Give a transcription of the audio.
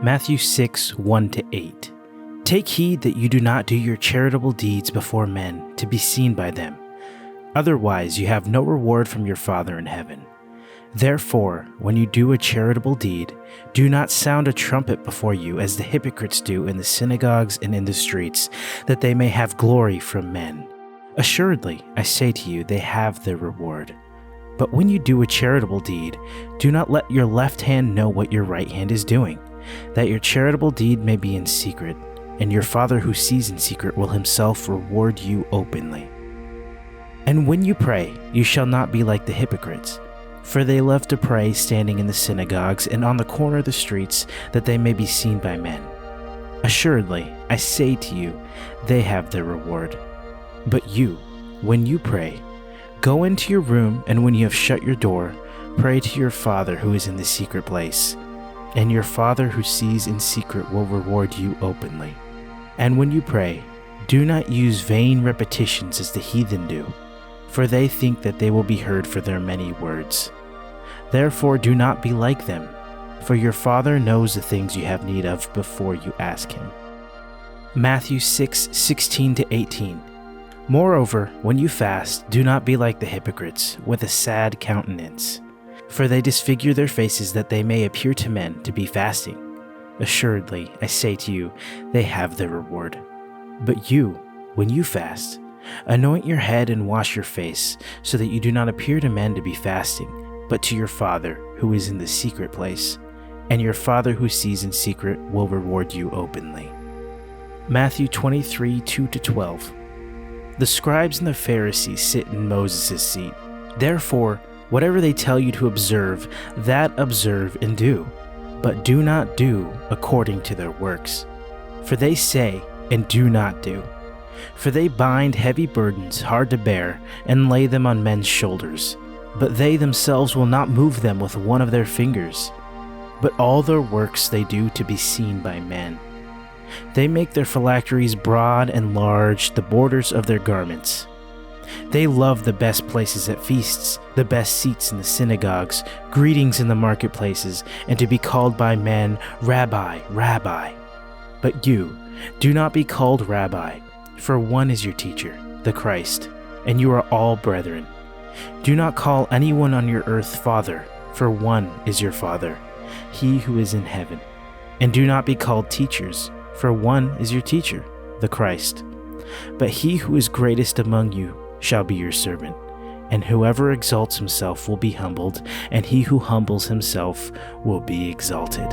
Matthew 6:1-8. Take heed that you do not do your charitable deeds before men to be seen by them. Otherwise you have no reward from your Father in heaven. Therefore, when you do a charitable deed, do not sound a trumpet before you as the hypocrites do in the synagogues and in the streets, that they may have glory from men. Assuredly, I say to you, they have their reward. But when you do a charitable deed, do not let your left hand know what your right hand is doing, that your charitable deed may be in secret, and your Father who sees in secret will himself reward you openly. And when you pray, you shall not be like the hypocrites, for they love to pray standing in the synagogues and on the corner of the streets, that they may be seen by men. Assuredly, I say to you, they have their reward. But you, when you pray, go into your room, and when you have shut your door, pray to your Father who is in the secret place, and your Father who sees in secret will reward you openly. And when you pray, do not use vain repetitions as the heathen do, for they think that they will be heard for their many words. Therefore do not be like them, for your Father knows the things you have need of before you ask him. Matthew 6:16-18. Moreover, when you fast, do not be like the hypocrites, with a sad countenance, for they disfigure their faces that they may appear to men to be fasting. Assuredly, I say to you, they have their reward. But you, when you fast, anoint your head and wash your face, so that you do not appear to men to be fasting, but to your Father who is in the secret place, and your Father who sees in secret will reward you openly. Matthew 23:2-12. The scribes and the Pharisees sit in Moses' seat. Therefore, whatever they tell you to observe, that observe and do, but do not do according to their works. For they say and do not do. For they bind heavy burdens hard to bear and lay them on men's shoulders, but they themselves will not move them with one of their fingers. But all their works they do to be seen by men. They make their phylacteries broad and large, the borders of their garments. They love the best places at feasts, the best seats in the synagogues, greetings in the marketplaces, and to be called by men, Rabbi, Rabbi. But you, do not be called Rabbi, for one is your teacher, the Christ, and you are all brethren. Do not call anyone on your earth Father, for one is your Father, he who is in heaven. And do not be called teachers, for one is your teacher, the Christ. But he who is greatest among you shall be your servant. And whoever exalts himself will be humbled, and he who humbles himself will be exalted.